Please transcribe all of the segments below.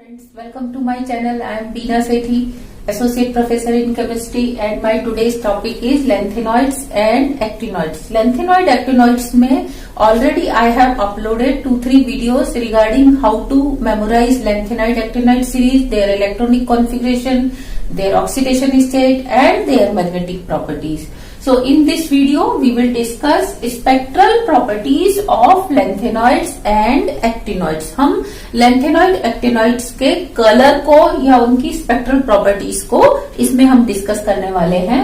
Friends, welcome to my channel. I am Beena Sethi, Associate Professor in Chemistry, and my today's topic is lanthanoids and actinoids. Lanthanoid actinoids में already I have uploaded 2-3 videos regarding how to memorize lanthanoid actinoid series, their electronic configuration, their oxidation state, and their magnetic properties. So in this video we will discuss spectral properties of lanthanoids and actinoids. हम lanthanoid actinoids के colour को या उनकी spectral properties को इसमें हम discuss करने वाले हैं.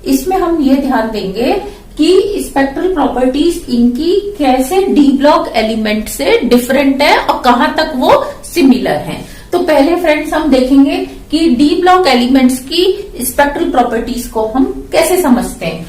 इसमें हम ये ध्यान देंगे कि स्पेक्ट्रल प्रॉपर्टीज इनकी कैसे डी ब्लॉक एलिमेंट से डिफरेंट है और कहां तक वो सिमिलर हैं. तो पहले फ्रेंड्स हम देखेंगे कि डी ब्लॉक एलिमेंट्स की स्पेक्ट्रल प्रॉपर्टीज को हम कैसे समझते हैं.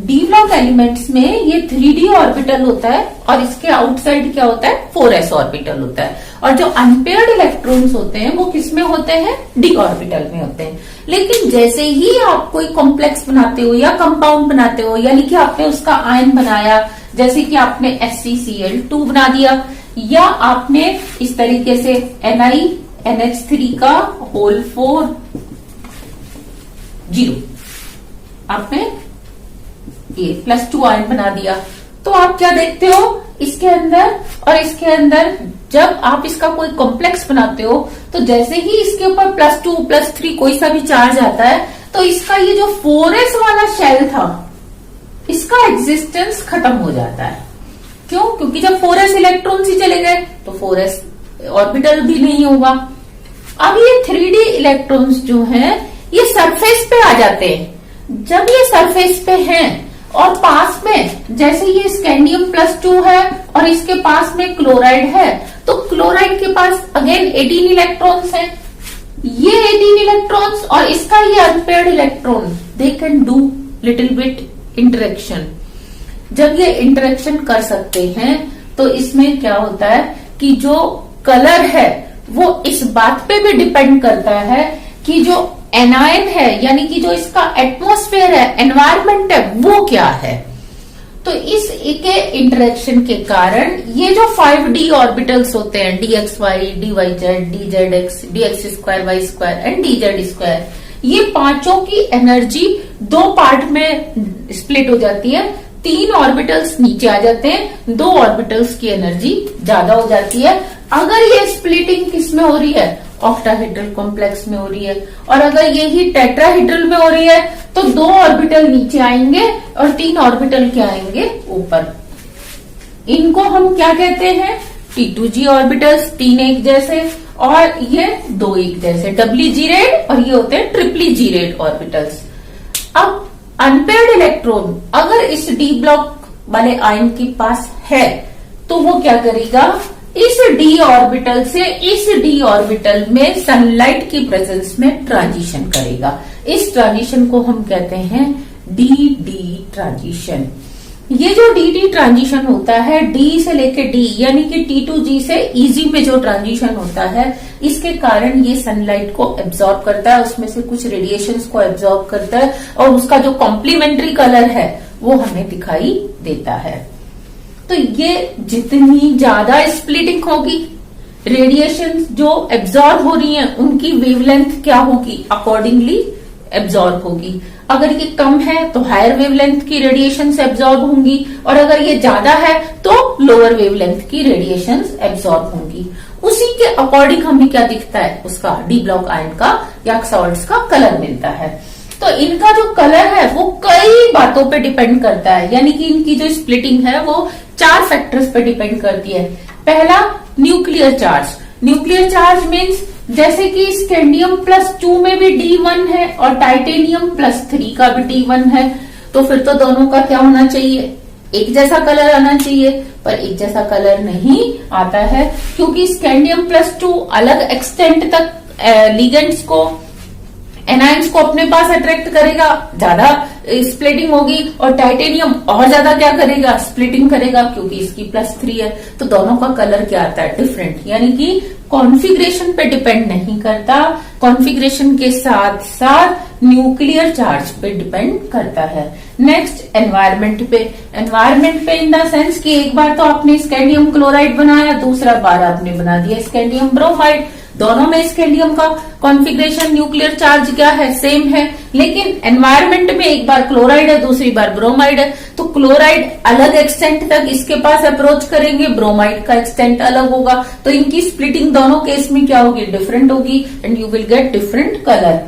डी ब्लॉक एलिमेंट्स में ये 3d ऑर्बिटल होता है और इसके आउटसाइड क्या होता है, 4s ऑर्बिटल होता है. और जो अनपेयर्ड इलेक्ट्रॉन्स होते हैं वो किसमें होते हैं, d ऑर्बिटल में होते हैं. लेकिन जैसे ही आप कोई कॉम्प्लेक्स बनाते हो या कंपाउंड बनाते हो, यानी कि आपने उसका आयन बनाया, जैसे कि आपने HCCl2 बना दिया, या आपने इस तरीके से NiNH3 का होल 4 0 आपने ये +2 आयन बना दिया. तो आप क्या देखते हो, इसके अंदर और इसके अंदर जब आप इसका कोई कॉम्प्लेक्स बनाते हो तो जैसे ही इसके ऊपर +2 +3 कोई सा भी चार्ज आता है तो इसका ये जो 4s वाला शेल था इसका एग्जिस्टेंस खत्म हो जाता है. क्यों? क्योंकि जब 4s इलेक्ट्रॉन्स ही चले गए तो 4s ऑर्बिटल भी नहीं होगा. अब ये 3d इलेक्ट्रॉन्स जो हैं ये सरफेस पे आ जाते हैं. जब ये सरफेस पे हैं और पास में जैसे ये स्कैंडियम +2 है और इसके पास में क्लोराइड है, तो क्लोराइड के पास अगेन 18 इलेक्ट्रॉन्स हैं. ये 18 इलेक्ट्रॉन्स और इसका ये unpaired electron, they can do little bit interaction. जब ये इंटरेक्शन कर सकते हैं तो इसमें क्या होता है कि जो कलर है वो इस बात पे भी डिपेंड करता है कि जो एनायन है, यानी कि जो इसका एटमॉस्फेयर है, एनवायरमेंट है, वो क्या है. तो इस के इंटरेक्शन के कारण ये जो 5d ऑर्बिटल्स होते हैं, dxy, dyz, dzx, dx2y2 and dz2, ये पांचों की एनर्जी दो पार्ट में स्प्लिट हो जाती है. 3 ऑर्बिटल्स नीचे आ जाते हैं, 2 ऑर्बिटल्स की एनर्जी ज्यादा हो जाती है. अगर ये स्प्लिटिंग किस में हो रही है, ऑक्टाहेड्रल कॉम्प्लेक्स में हो रही है. और अगर यही टेट्राहेड्रल में हो रही है तो 2 ऑर्बिटल नीचे आएंगे और 3 ऑर्बिटल क्या आएंगे, ऊपर. इनको हम क्या कहते हैं, T2g ऑर्बिटल्स, 3 एक जैसे, और ये 2 एक जैसे, डबली जीरेड, और ये होते हैं ट्रिपली जीरेड ऑर्बिटल्स. अब अनपेयर्ड इलेक्ट्रॉन अगर इस डी ब्लॉक वाले आयन के पास है तो वो क्या करेगा, इस डी ऑर्बिटल से इस डी ऑर्बिटल में सनलाइट की प्रेजेंस में ट्रांजिशन करेगा. इस ट्रांजिशन को हम कहते हैं डी ट्रांजिशन. ये जो डी ट्रांजिशन होता है, डी से लेके डी यानी कि T2G से इजी में जो ट्रांजिशन होता है, इसके कारण ये सनलाइट को एब्जॉर्ब करता है, उसमें से कुछ रेडिएशंस को एब्जॉर्ब करता है और उसका जो कॉम्प्लीमेंट्री कलर है वो हमें दिखाई देता है. तो ये जितनी ज्यादा स्प्लिटिंग होगी, रेडिएशन जो एब्जॉर्ब हो रही हैं उनकी वेवलेंथ क्या होगी, अकॉर्डिंगली एब्जॉर्ब होगी. अगर ये कम है तो हायर वेवलेंथ की रेडिएशन एब्जॉर्ब होंगी, और अगर ये ज्यादा है तो लोअर वेवलेंथ की रेडिएशन एब्जॉर्ब होंगी. उसी के अकॉर्डिंग हमें क्या दिखता है, उसका डी ब्लॉक आयन का या सॉल्ट्स का कलर मिलता है. तो इनका जो कलर है वो कई बातों पे डिपेंड करता है, यानी कि इनकी जो स्प्लिटिंग है वो 4 फैक्टर्स पे डिपेंड करती है. पहला, nuclear charge. Nuclear charge means जैसे कि स्कैंडियम +2 में भी D1 है और टाइटेनियम +3 का भी D1 है, तो फिर तो दोनों का क्या होना चाहिए, एक जैसा कलर आना चाहिए. पर एक जैसा कलर नहीं आता है, क्योंकि स्कैंडियम +2 अलग एक्सटेंट तक लिगेंड्स को, एनायंस को अपने पास अट्रैक्ट करेगा, ज्यादा स्प्लिटिंग होगी, और टाइटेनियम और ज्यादा क्या करेगा, स्प्लिटिंग करेगा, क्योंकि इसकी +3 है. तो दोनों का कलर क्या आता है, डिफरेंट. यानी कि कॉन्फ़िगरेशन पे डिपेंड नहीं करता, कॉन्फ़िगरेशन के साथ साथ न्यूक्लियर चार्ज पे डिपेंड करता है. नेक्स्ट, एनवायरमेंट पे. एनवायरमेंट पे इन द सेंस कि एक बार तो आपने स्कैंडियम क्लोराइड बनाया, दूसरा बार आपने बना दिया स्कैंडियम ब्रोमाइड, दोनों में स्कैंडियम का कॉन्फ़िगरेशन न्यूक्लियर चार्ज क्या है, सेम है, लेकिन एनवायरमेंट में एक बार क्लोराइड है, दूसरी बार ब्रोमाइड है, तो क्लोराइड अलग एक्सटेंट तक इसके पास अप्रोच करेंगे, ब्रोमाइड का एक्सटेंट अलग होगा, तो इनकी स्प्लिटिंग दोनों केस में क्या होगी, डिफरेंट होगी, and you will get different colour.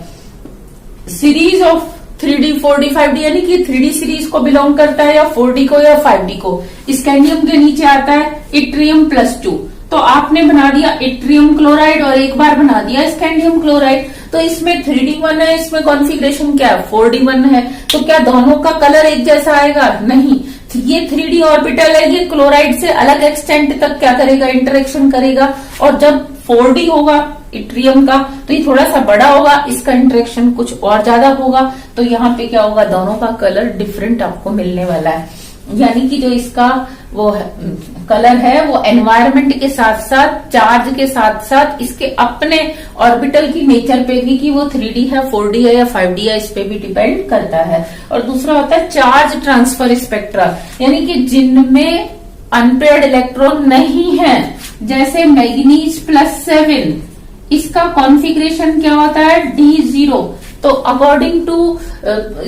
Series of 3D 4D 5D यानी कि 3D सीरीज को बिलोंग करता है या 4D को या 5D को। स्कैंडियम के नीचे आता है इट्रियम +2, तो आपने बना दिया इट्रियम क्लोराइड और एक बार बना दिया स्कैंडियम क्लोराइड, तो इसमें 3D1 है, इसमें कॉन्फ़िगरेशन क्या है, 4D1 है, तो क्या दोनों का कलर एक जैसा आएगा, नहीं। ये 3D ऑर्बिटल है, ये क्लोराइड से अलग एक्सटेंट तक क्या करेगा, इंटरेक्शन करेगा, और जब 4D होगा इट्रियम का तो ये थोड़ा सा बड़ा होगा, इसका इंटरेक्शन कुछ और ज्यादा होगा, तो यहाँ पे क्या होगा, दोनों का कलर डिफरेंट आपको मिलने वाला है। यानी कि जो इसका वो कलर है वो एनवायरमेंट के साथ साथ, चार्ज के साथ साथ इसके अपने ऑर्बिटल की नेचर पे भी, कि वो 3D है, 4D है या 5D है, इस पे भी डिपेंड करता है। और दूसरा होता है चार्ज ट्रांसफर स्पेक्ट्रा, यानी कि जिनमें अनपेयर्ड इलेक्ट्रॉन नहीं है, जैसे मैग्नीज +7, इसका कॉन्फ़िगरेशन क्या होता है, D0। तो अकॉर्डिंग टू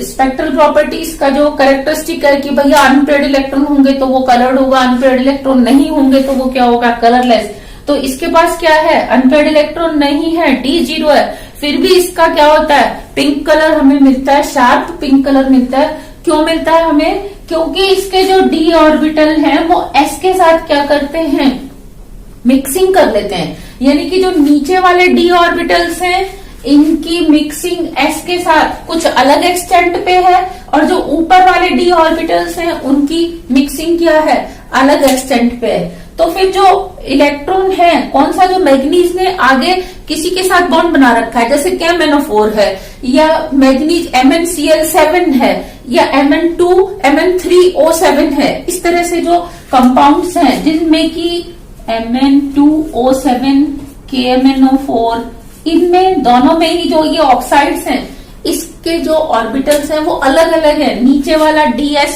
स्पेक्ट्रल प्रॉपर्टीज का जो कैरेक्टरिस्टिक है कि भैया अनपेयर्ड इलेक्ट्रॉन होंगे तो वो कलर्ड होगा, अनपेयर्ड इलेक्ट्रॉन नहीं होंगे तो वो क्या होगा, कलरलेस। तो इसके पास क्या है, अनपेयर्ड इलेक्ट्रॉन नहीं है, D0 है, फिर भी इसका क्या होता है, पिंक कलर हमें मिलता है, शार्प पिंक कलर मिलता है। क्यों मिलता है हमें, क्योंकि इसके जो D ऑर्बिटल हैं वो S के साथ क्या करते हैं, मिक्सिंग कर लेते हैं, यानी कि जो नीचे वाले D ऑर्बिटल्स हैं इनकी मिक्सिंग S के साथ कुछ अलग एक्सटेंट पे है, और जो ऊपर वाले D ऑर्बिटल्स हैं उनकी मिक्सिंग क्या है, अलग एक्सटेंट पे है। तो फिर जो इलेक्ट्रॉन है, कौन सा, जो मैग्नीज ने आगे किसी के साथ बॉन्ड बना रखा है, जैसे KMnO4 है, या मैग्नीज MnCl7 है, या Mn2 Mn3O7 है, इस तरह से जो कंपाउंड्स हैं जिनमें कि Mn2O7 KMnO4, इनमें दोनों में ही जो ये ऑक्साइड्स हैं इसके जो ऑर्बिटल्स हैं वो अलग अलग है। नीचे वाला DS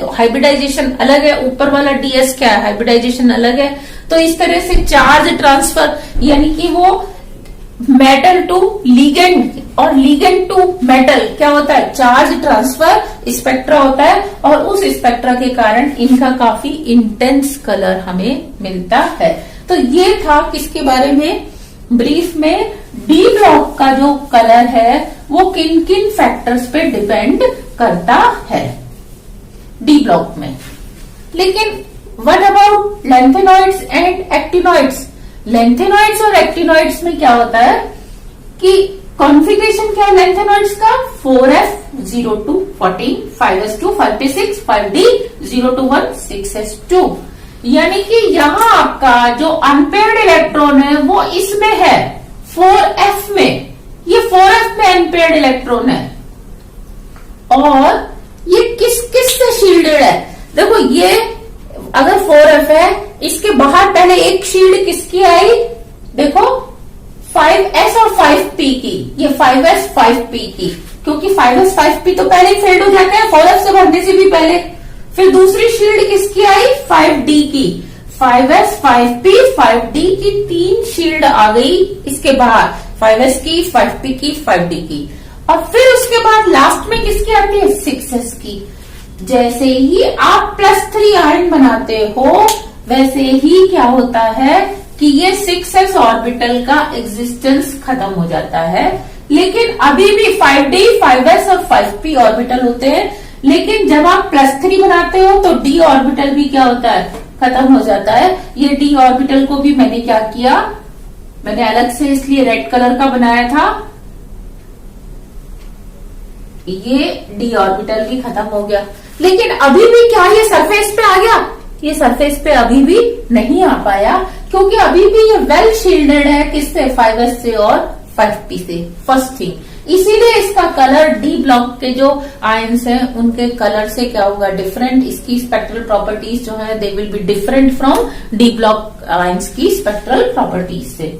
हाइब्रिडाइजेशन अलग है, ऊपर वाला DS क्या है, हाइब्रिडाइजेशन अलग है। तो इस तरह से चार्ज ट्रांसफर, यानी कि वो मेटल टू लिगेंड और लिगेंड टू मेटल क्या होता है, चार्ज ट्रांसफर स्पेक्ट्रा होता है, और उस स्पेक्ट्रा के कारण इनका काफी इंटेंस कलर हमें मिलता है। तो ये था किसके बारे में, ब्रीफ में डी ब्लॉक का जो कलर है वो किन किन फैक्टर्स पे डिपेंड करता है डी ब्लॉक में। लेकिन what about lanthanoids and actinoids, lanthanoids और एक्टिनॉइड्स में क्या होता है कि कॉन्फ़िगरेशन क्या है लैंथेनॉइड्स का, 4f02 14 5s2 5p6 5d 021 6s2, यानी कि यहां आपका जो अनपेयर्ड इलेक्ट्रॉन है वो इसमें है 4f में, ये 4f में अनपेयर्ड इलेक्ट्रॉन है, और ये किस किस से शील्डेड है, देखो ये अगर 4f है, इसके बाहर पहले एक शील्ड किसकी आई, देखो 5s और 5p की, ये 5s 5p की, क्योंकि 5s 5p तो पहले ही फेल्ड हो जाते हैं 4f से भरने से भी पहले। फिर दूसरी शील्ड किसकी आई, 5d की, 5s 5p 5d की, 3 शील्ड आ गई इसके बाहर, 5s की 5p की 5d की, और फिर उसके बाद लास्ट में किसकी आती है, 6s की। जैसे ही आप +3 आयन बनाते हो वैसे ही क्या होता है कि ये 6s ऑर्बिटल का एग्जिस्टेंस खत्म हो जाता है, लेकिन अभी भी 5d 5s और 5p ऑर्बिटल होते हैं, लेकिन जब आप +3 बनाते हो तो d ऑर्बिटल भी क्या होता है, खत्म हो जाता है। ये d ऑर्बिटल को भी मैंने क्या किया, मैंने अलग से इसलिए रेड कलर का बनाया था, ये d ऑर्बिटल भी खत्म हो गया, लेकिन अभी भी क्या ये सरफेस पे आ गया, ये सरफेस पे अभी भी नहीं आ पाया, क्योंकि अभी भी ये वेल शील्डेड है किससे, 5s से और 5p से, फर्स्ट थिंग। इसीलिए इसका कलर डी ब्लॉक के जो आयंस हैं उनके कलर से क्या होगा, डिफरेंट, इसकी स्पेक्ट्रल प्रॉपर्टीज जो है they will be different from D block ions की स्पेक्ट्रल प्रॉपर्टीज से।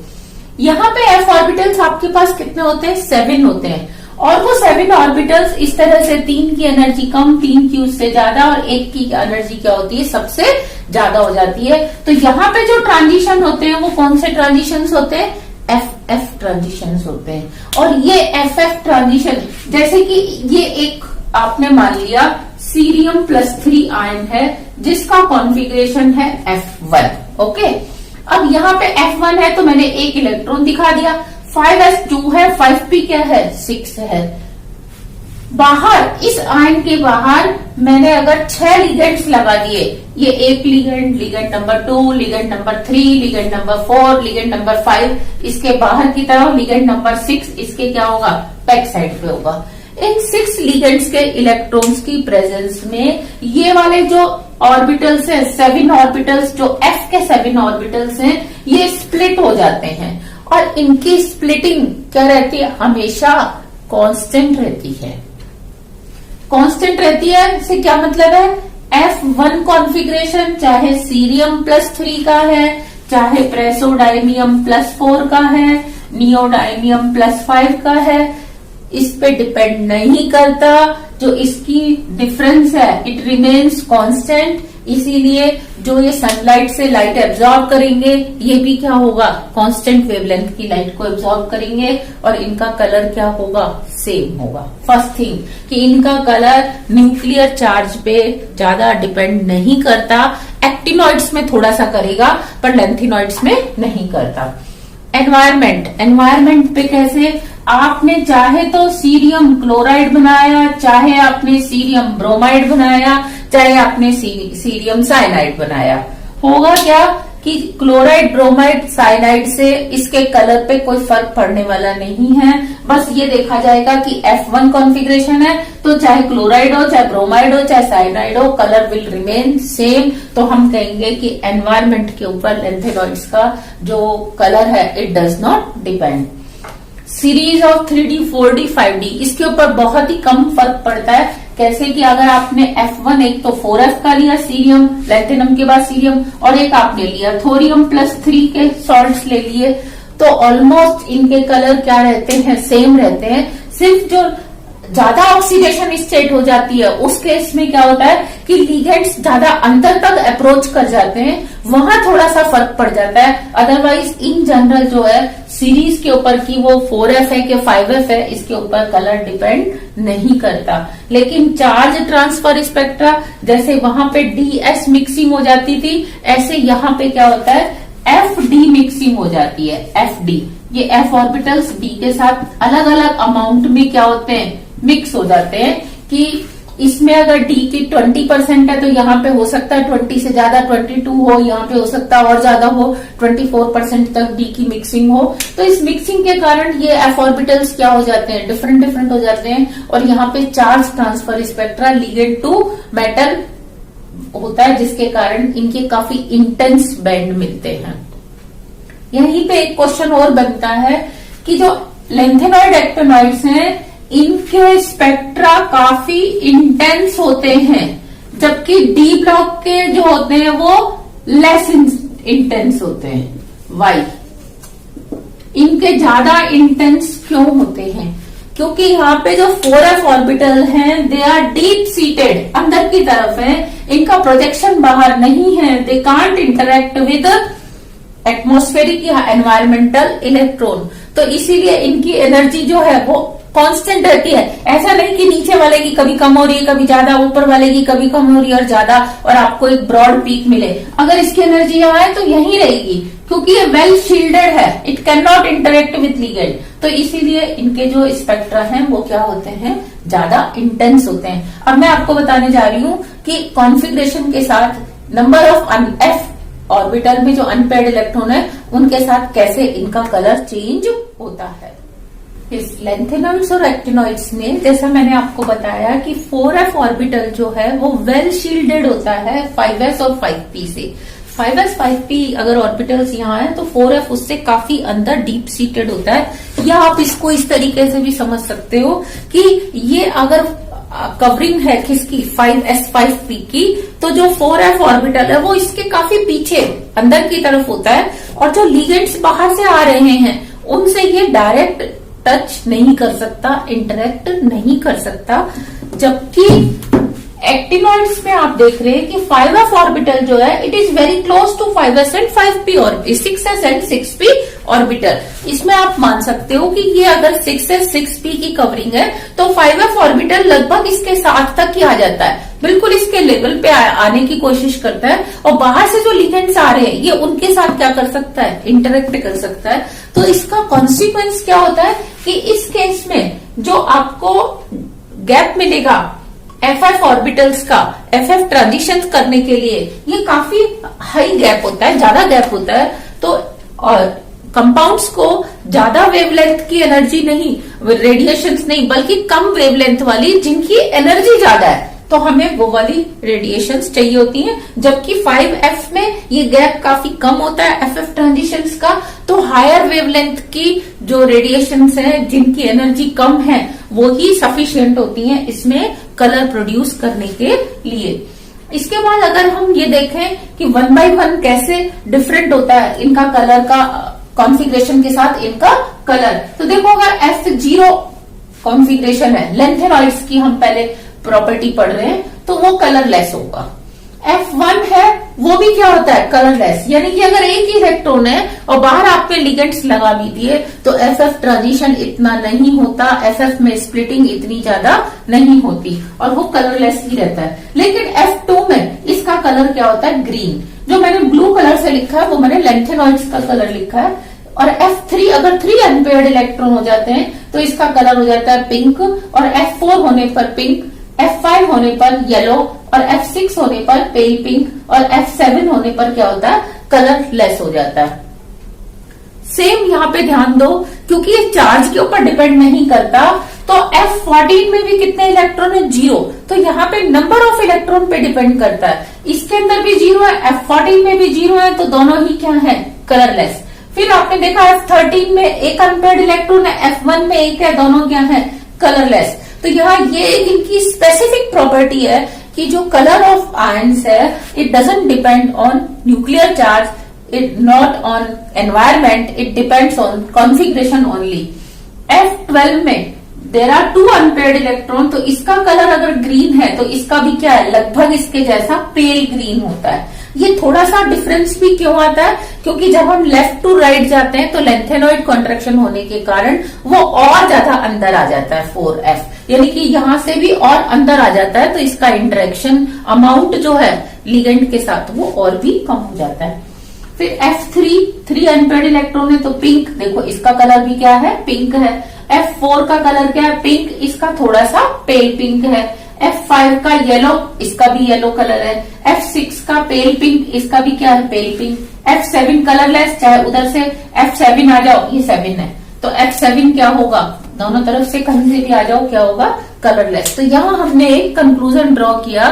यहाँ पे एफ ऑर्बिटल्स आपके पास कितने होते हैं, 7 होते हैं, और वो 7 ऑर्बिटल्स इस तरह से 3 की एनर्जी कम, 3 की उससे ज्यादा, और 1 की एनर्जी क्या होती है, सबसे ज्यादा हो जाती है। तो यहाँ पे जो ट्रांजिशन होते हैं वो कौन से ट्रांजिशंस होते हैं, एफ ट्रांजिशंस होते हैं। और ये एफ ट्रांजिशन, जैसे कि ये एक आपने मान लिया सीरियम +3 आयन है जिसका कॉन्फ़िगरेशन है F1। ओके, अब यहाँ पे F1 है तो मैंने एक इलेक्ट्रॉन दिखा दिया, 5s2 है, 5p क्या है, 6 है। बाहर इस आयन के बाहर मैंने अगर 6 लिगेंड्स लगा दिए, ये एक ligand, ligand number 2, ligand number 3, ligand number 4, ligand number 5, इसके बाहर की तरफ लिगेंड नंबर 6, इसके क्या होगा, बैक साइड पे होगा। इन 6 लिगेंड्स के इलेक्ट्रॉन्स की प्रेजेंस में ये वाले जो ऑर्बिटल्स हैं, 7 ऑर्बिटल्स, जो F के 7 ऑर्बिटल्स हैं, ये स्प्लिट हो जाते हैं। और इनकी स्प्लिटिंग क्या रहती है, हमेशा कांस्टेंट रहती है। कांस्टेंट रहती है इससे क्या मतलब है, F1 कॉन्फ़िगरेशन चाहे सीरियम +3 का है, चाहे प्रेसोडायमियम +4 का है, नियोडायमियम +5 का है, इस पे डिपेंड नहीं करता। जो इसकी डिफरेंस है इट रिमेन्स कांस्टेंट, इसीलिए जो ये सनलाइट से लाइट एब्जॉर्ब करेंगे ये भी क्या होगा, कांस्टेंट वेवलेंथ की लाइट को एब्जॉर्ब करेंगे और इनका कलर क्या होगा, सेम होगा। फर्स्ट थिंग कि इनका कलर न्यूक्लियर चार्ज पे ज्यादा डिपेंड नहीं करता, एक्टिनॉइड्स में थोड़ा सा करेगा पर लेंथिनॉइड्स में नहीं करता। एनवायरमेंट पे कैसे, आपने चाहे तो सीरियम क्लोराइड बनाया, चाहे आपने सीरियम ब्रोमाइड बनाया, चाहे आपने सीरियम साइनाइड बनाया, होगा क्या कि क्लोराइड, ब्रोमाइड, साइनाइड से इसके कलर पे कोई फर्क पड़ने वाला नहीं है। बस ये देखा जाएगा कि F1 कॉन्फ़िगरेशन है तो चाहे क्लोराइड हो, चाहे ब्रोमाइड हो, चाहे साइनाइड हो, कलर विल रिमेन सेम। तो हम कहेंगे कि एनवायरमेंट के ऊपर लेंथेनॉइड्स का जो कलर है it does not depend. Series of 3D, 4D, 5D, इसके ऊपर बहुत ही कम फर्क पड़ता है। कैसे कि अगर आपने F1 एक तो 4F का लिया सीरियम, प्लेटिनम के बाद सीरियम, और एक आपने लिया थोरियम +3 के सॉल्ट्स ले लिए, तो ऑलमोस्ट इनके कलर क्या रहते हैं, सेम रहते हैं। सिर्फ जो ज्यादा ऑक्सीडेशन स्टेट हो जाती है उस केस में क्या होता है कि लिगेंड्स ज्यादा अंदर तक अप्रोच कर जाते हैं, वहां थोड़ा सा फर्क पड़ जाता है। अदरवाइज इन जनरल जो है सीरीज के ऊपर की वो 4F है कि 5F है, इसके ऊपर कलर डिपेंड नहीं करता। लेकिन चार्ज ट्रांसफर स्पेक्ट्रा, जैसे वहां पे DS मिक्सिंग हो जाती थी, ऐसे यहाँ पे क्या होता है, FD मिक्सिंग हो जाती है। FD, ये F ऑर्बिटल्स D के साथ अलग अलग अमाउंट में क्या होते हैं, मिक्स हो जाते हैं। कि इसमें अगर D की 20% है तो यहाँ पे हो सकता है 20 से ज्यादा 22 हो, यहाँ पे हो सकता है और ज्यादा हो, 24% तक D की मिक्सिंग हो। तो इस मिक्सिंग के कारण ये F ऑर्बिटल्स क्या हो जाते हैं, डिफरेंट हो जाते हैं। और यहाँ पे charge transfer spectra ligand to metal होता है, जिसके कारण इनके काफी इंटेंस बैंड मिलते हैं। यहीं पे एक क्वेश्चन और बनता है कि जो लेंथेनॉइड एक्टिनॉइड्स हैं इनके स्पेक्ट्रा काफी इंटेंस होते हैं, जबकि डी ब्लॉक के जो होते हैं वो लेस इंटेंस होते हैं। वाई इनके ज्यादा इंटेंस क्यों होते हैं, क्योंकि यहाँ पे जो 4F ऑर्बिटल हैं दे आर डीप सीटेड, अंदर की तरफ है, इनका प्रोजेक्शन बाहर नहीं है, they can't interact with atmospheric या एनवायरमेंटल इलेक्ट्रॉन। तो इसीलिए इनकी एनर्जी जो है वो कांस्टेंट रहती है। ऐसा नहीं कि नीचे वाले की कभी कम हो रही है कभी ज्यादा, ऊपर वाले की कभी कम हो रही है और ज्यादा, और आपको एक ब्रॉड पीक मिले। अगर इसकी एनर्जी यहाँ है तो यही रहेगी, क्योंकि ये वेल शील्डेड है, it can not interact with ligand. तो इसीलिए इनके जो स्पेक्ट्रा हैं वो क्या होते हैं, ज्यादा इंटेंस होते हैं। अब मैं आपको बताने जा रही हूँ कि कॉन्फ़िगरेशन के साथ नंबर ऑफ F ऑर्बिटल में जो अनपेयर्ड इलेक्ट्रॉन है उनके साथ कैसे इनका कलर चेंज होता है। इस लेंथेनॉइड्स और एक्टिनॉइड्स में जैसा मैंने आपको बताया कि 4F ऑर्बिटल जो है वो वेल शील्डेड होता है 5S और 5P से। 5S 5P अगर ऑर्बिटल्स यहाँ है तो 4F उससे काफी अंदर डीप सीटेड होता है। या आप इसको इस तरीके से भी समझ सकते हो कि ये अगर कवरिंग है किसकी, 5S 5P की, तो जो 4F ऑर्बिटल है वो इसके काफी पीछे अंदर की तरफ होता है, और जो लिगेंड्स बाहर से आ रहे हैं उनसे ये डायरेक्ट टच नहीं कर सकता, इंटरेक्ट नहीं कर सकता। जबकि एक्टिनॉइड्स में आप देख रहे हैं कि 5s ऑर्बिटल जो है it is very close to 5s and 5p और 6s एंड 6p ऑर्बिटल। इसमें आप मान सकते हो कि ये अगर 6s 6p की कवरिंग है तो 5s ऑर्बिटल लगभग इसके साथ तक ही आ जाता है, बिल्कुल इसके लेवल पे आने की कोशिश करता है और बाहर से जो लिगेंड्स आ रहे हैं ये उनके साथ क्या कर सकता है, इंटरेक्ट कर सकता है। तो इसका कॉन्सिक्वेंस क्या होता है कि इस केस में जो आपको गैप मिलेगा FF ऑर्बिटल्स का FF ट्रांजिशन करने के लिए ये काफी हाई गैप होता है, ज्यादा गैप होता है। तो कंपाउंड्स को ज्यादा वेवलेंथ की एनर्जी नहीं, रेडिएशंस नहीं, बल्कि कम वेवलेंथ वाली जिनकी एनर्जी ज्यादा है तो हमें वो वाली रेडिएशंस चाहिए होती हैं। जबकि 5F में ये गैप काफी कम होता है FF ट्रांजिशंस का, तो हायर वेवलेंथ की जो रेडिएशंस हैं जिनकी एनर्जी कम है वो ही सफिशिएंट होती हैं इसमें कलर प्रोड्यूस करने के लिए। इसके बाद अगर हम ये देखें कि 1 by 1 कैसे डिफरेंट होता है इनका कलर का कॉन्फ़िगरेशन के साथ इनका कलर, तो देखो अगर F0 कॉन्फ़िगरेशन है, लेंथेनॉइड्स की हम पहले प्रॉपर्टी पढ़ रहे हैं, तो वो कलरलेस होगा। F1 है वो भी क्या होता है, कलरलेस, यानी कि अगर एक ही इलेक्ट्रॉन है और बाहर आपने लिगेंड्स लगा भी दिए तो FF ट्रांजिशन इतना नहीं होता, FF में स्प्लिटिंग इतनी ज्यादा नहीं होती और वो कलरलेस ही रहता है। लेकिन F2 में इसका कलर क्या होता है, ग्रीन। जो मैंने ब्लू कलर से लिखा है वो मैंने लेंथेनॉइड्स का कलर लिखा है। और F3 अगर 3 अनपेयर्ड इलेक्ट्रॉन हो जाते हैं तो इसका कलर हो जाता है पिंक, और F4 होने पर पिंक, F5 होने पर येलो, और F6 होने पर पेल पिंक, और F7 होने पर क्या होता है, कलरलेस हो जाता है। सेम यहाँ पे ध्यान दो, क्योंकि ये चार्ज के ऊपर डिपेंड नहीं करता, तो F14 में भी कितने इलेक्ट्रॉन है, 0, तो यहाँ पे नंबर ऑफ इलेक्ट्रॉन पे डिपेंड करता है। इसके अंदर भी 0 है, F14 में भी 0 है, तो दोनों ही क्या है, कलरलेस। फिर आपने देखा F13 में एक अनपेयर्ड इलेक्ट्रॉन है, F1 में एक है, दोनों क्या है, कलरलेस। तो यहाँ ये इनकी स्पेसिफिक प्रॉपर्टी है कि जो कलर ऑफ आयंस है it doesn't depend on nuclear charge, it not on environment, it depends on configuration only. F12 में देर आर 2 अनपेयर्ड इलेक्ट्रॉन, तो इसका कलर अगर ग्रीन है तो इसका भी क्या है, लगभग इसके जैसा पेल ग्रीन होता है। ये थोड़ा सा डिफरेंस भी क्यों आता है, क्योंकि जब हम लेफ्ट टू राइट जाते हैं तो लेंथेनॉइड कॉन्ट्रैक्शन होने के कारण वो और ज्यादा अंदर आ जाता है 4F, यानी कि यहां से भी और अंदर आ जाता है, तो इसका इंटरेक्शन अमाउंट जो है लिगेंड के साथ वो और भी कम हो जाता है। फिर F3 3 अनपेयर्ड इलेक्ट्रॉन है तो पिंक, देखो इसका कलर भी क्या है, पिंक है। F4 का कलर क्या है, पिंक, इसका थोड़ा सा पेल पिंक है। F5 का येलो, इसका भी येलो कलर है। F6 का पेल पिंक, इसका भी क्या है, पेल पिंक। F7 कलरलेस, चाहे उधर से F7 आ जाओ, ये 7 है, तो F7 क्या होगा, दोनों तरफ से कहीं से भी आ जाओ क्या होगा, कलरलेस। तो यहाँ हमने एक कंक्लूजन ड्रॉ किया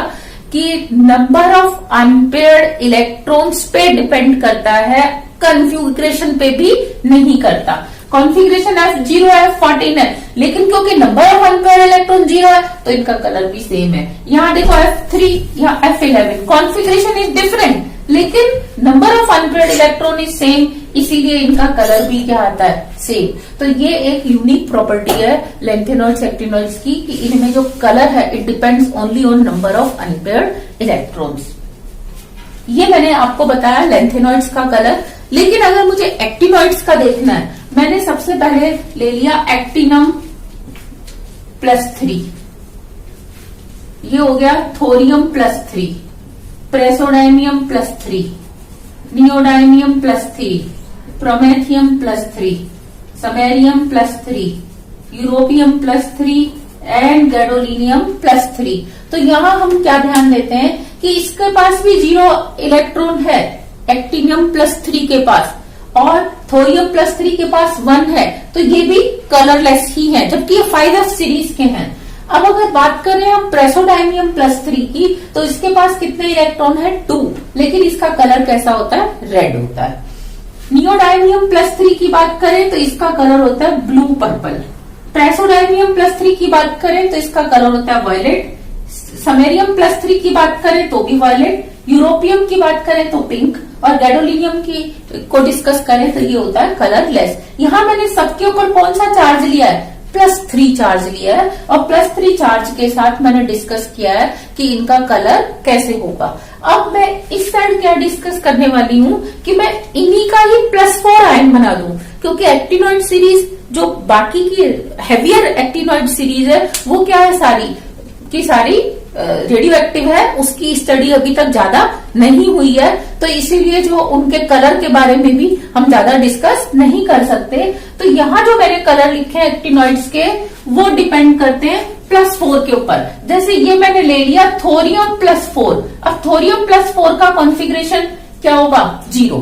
कि नंबर ऑफ अनपेयर्ड इलेक्ट्रॉन्स पे डिपेंड करता है, कॉन्फ़िगरेशन पे भी नहीं करता। कॉन्फ़िगरेशन F0 है, F14 है, लेकिन क्योंकि नंबर ऑफ अनपेयर्ड इलेक्ट्रॉन 0 है तो इनका कलर भी सेम है। यहाँ देखो F3, यहाँ F11, कॉन्फ़िगरेशन इज डिफरेंट लेकिन number of unpaired electron is same, इसीलिए इनका कलर भी क्या आता है, सेम। तो ये एक यूनिक प्रॉपर्टी है लेंथेनॉइड्स एक्टिनॉइड्स की कि इनमें जो कलर है it depends only on number of unpaired electrons. ये मैंने आपको बताया लेंथेनॉइड्स का कलर। लेकिन अगर मुझे एक्टिनॉइड्स का देखना है, मैंने सबसे पहले ले लिया एक्टिनम +3, ये हो गया thorium +3, प्रेसोडायमियम +3, नियोडायमियम +3, promethium +3, samarium +3, europium +3 and gadolinium +3। तो यहां हम क्या ध्यान देते हैं कि इसके पास भी 0 इलेक्ट्रॉन है, एक्टिनियम +3 के पास, और थोरियम +3 के पास 1 है, तो ये भी कलरलेस ही है, जबकि ये 5F सीरीज के हैं। अब अगर बात करें हम प्रेसोडायमियम +3 की, तो इसके पास कितने इलेक्ट्रॉन है, 2, लेकिन इसका कलर कैसा होता है, रेड होता है। नियोडायमियम +3 की बात करें तो इसका कलर होता है ब्लू पर्पल। प्रेसोडायमियम +3 की बात करें तो इसका कलर होता है वायलेट। समेरियम +3 की बात करें तो भी वायलेट। यूरोपियम की बात करें तो पिंक, और गैडोलिनियम की को डिस्कस करें तो ये होता है कलरलेस। यहाँ मैंने सबके ऊपर कौन सा चार्ज लिया है, +3 चार्ज लिया है और +3 चार्ज के साथ मैंने डिस्कस किया है कि इनका कलर कैसे होगा। अब मैं इस साइड क्या डिस्कस करने वाली हूं कि मैं इन्हीं का ही +4 आयन बना दूं, क्योंकि एक्टिनॉइड सीरीज जो बाकी की हेवियर एक्टिनॉइड सीरीज है वो क्या है, सारी की सारी रेडियो एक्टिव है, उसकी स्टडी अभी तक ज्यादा नहीं हुई है, तो इसीलिए जो उनके कलर के बारे में भी हम ज्यादा डिस्कस नहीं कर सकते। तो यहाँ जो मैंने कलर लिखे हैं एक्टिनॉइड्स के वो डिपेंड करते हैं +4 के ऊपर। जैसे ये मैंने ले लिया थोरियम +4, अब थोरियम +4 का कॉन्फ़िगरेशन क्या होगा, 0।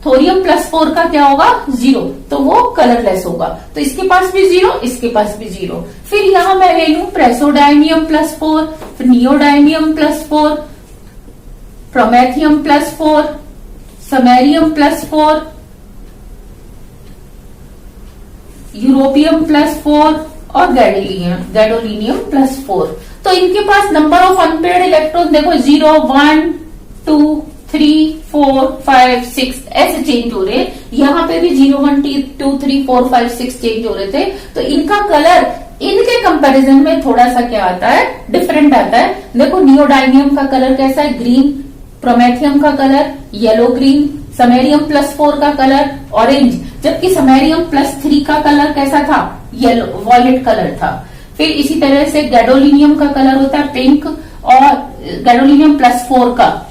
थोरियम +4 का क्या होगा, 0, तो वो कलरलेस होगा। तो इसके पास भी 0, इसके पास भी 0। फिर यहां मैं ले लूं प्रेसोडायमियम +4, फिर नियोडायमियम +4, प्रोमेथियम +4, समेरियम +4, यूरोपियम +4 और गैडोलिनियम +4। तो इनके पास नंबर ऑफ अनपेयर्ड इलेक्ट्रॉन देखो 0, 1, 2, 3, 4, 5, 6 ऐसे चेंज हो रहे। यहाँ पे भी 0, 1, 2, 3, 4, 5, 6 चेंज हो रहे थे। तो इनका कलर इनके कंपैरिजन में थोड़ा सा क्या आता है, डिफरेंट आता है। देखो नियोडायमियम का कलर कैसा है, ग्रीन, प्रोमेथियम का कलर येलो ग्रीन, समेरियम +4 का कलर ऑरेंज, जबकि समेरियम +3 का कलर कैसा था, येलो वॉयलेट कलर था। फिर इसी तरह से गैडोलिनियम का कलर होता है पिंक, और गैडोलिनियम +4 का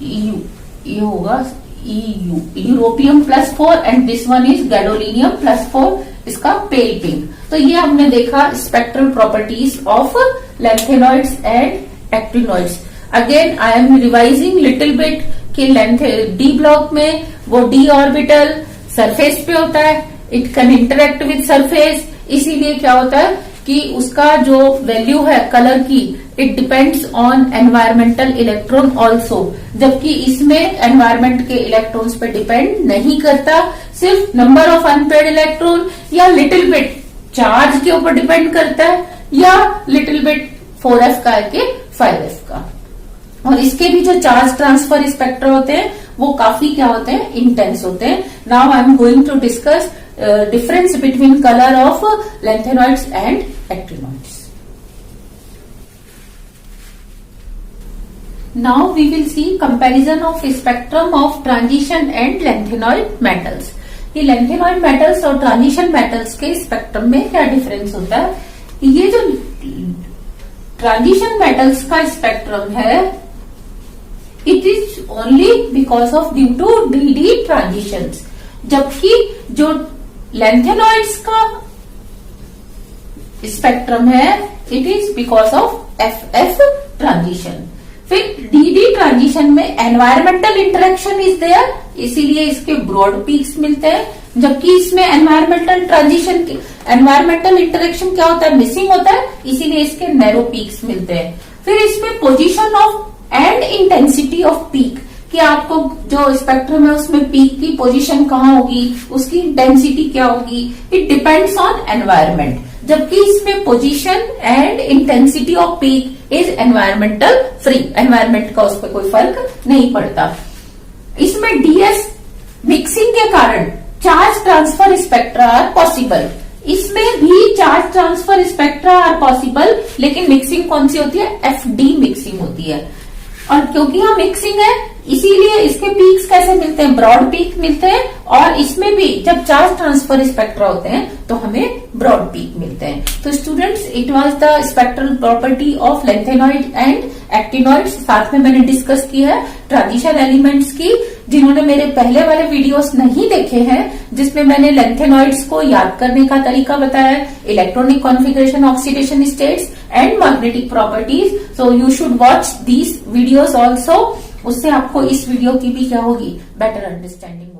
ये होगा EU, europium +4 and this one is gadolinium +4, इसका पेल पिंक। तो ये हमने देखा spectral properties of lanthanoids and actinoids. Again I am revising little bit कि लेंथ डी ब्लॉक में वो d ऑर्बिटल सरफेस पे होता है, it can interact with surface, इसीलिए क्या होता है कि उसका जो वैल्यू है कलर की it depends on environmental electron also, जबकि इसमें एनवायरमेंट के इलेक्ट्रॉन्स पे डिपेंड नहीं करता, सिर्फ नंबर ऑफ अनपेयर्ड इलेक्ट्रॉन या लिटिल बिट चार्ज के ऊपर डिपेंड करता है, या लिटिल बिट 4f का है कि 5f का। और इसके भी जो चार्ज ट्रांसफर स्पेक्ट्रा होते हैं वो काफी क्या होते हैं, इंटेंस होते हैं। Now I am going to discuss difference between color of lanthanoids and actinoids. Now we will see comparison of spectrum of transition and lanthanoid metals. ये lanthanoid metals और transition metals के spectrum में क्या difference होता है। ये जो transition metals का spectrum है it is only because of due to DD transitions, जबकि जो लैंथेनॉइड्स का स्पेक्ट्रम है it is because of FF transition. फिर DD ट्रांजिशन में एनवायरमेंटल इंटरेक्शन इज देयर, इसीलिए इसके ब्रॉड पीक्स मिलते हैं, जबकि इसमें एनवायरमेंटल इंटरेक्शन क्या होता है, मिसिंग होता है, इसीलिए इसके नैरो पीक्स मिलते हैं। फिर इसमें position of and intensity off peak, कि आपको जो स्पेक्ट्रम है उसमें पीक की पोजीशन कहाँ होगी, उसकी इंटेंसिटी क्या होगी, इट डिपेंड्स ऑन एनवायरमेंट, जबकि इसमें position and intensity off peak is environmental free, environment का उस पर कोई फर्क नहीं पड़ता। इसमें DS मिक्सिंग के कारण charge transfer spectra are possible, इसमें भी charge transfer spectra are possible, लेकिन मिक्सिंग कौन सी होती है, FD मिक्सिंग होती है। और क्योंकि यहाँ मिक्सिंग है इसीलिए इसके पीक्स कैसे मिलते हैं, ब्रॉड पीक मिलते हैं, और इसमें भी जब चार्ज ट्रांसफर स्पेक्ट्रा होते हैं तो हमें ब्रॉड पीक मिलते हैं। तो students it was the spectral property of lanthanoid and actinoids. साथ में मैंने डिस्कस की है ट्रांजिशन एलिमेंट्स की, जिन्होंने मेरे पहले वाले वीडियोस नहीं देखे हैं जिसमें मैंने लैंथेनॉइड्स को याद करने का तरीका बताया, electronic configuration, oxidation states and magnetic properties. So you should watch these videos also, उससे आपको इस वीडियो की भी क्या होगी, बेटर अंडरस्टैंडिंग।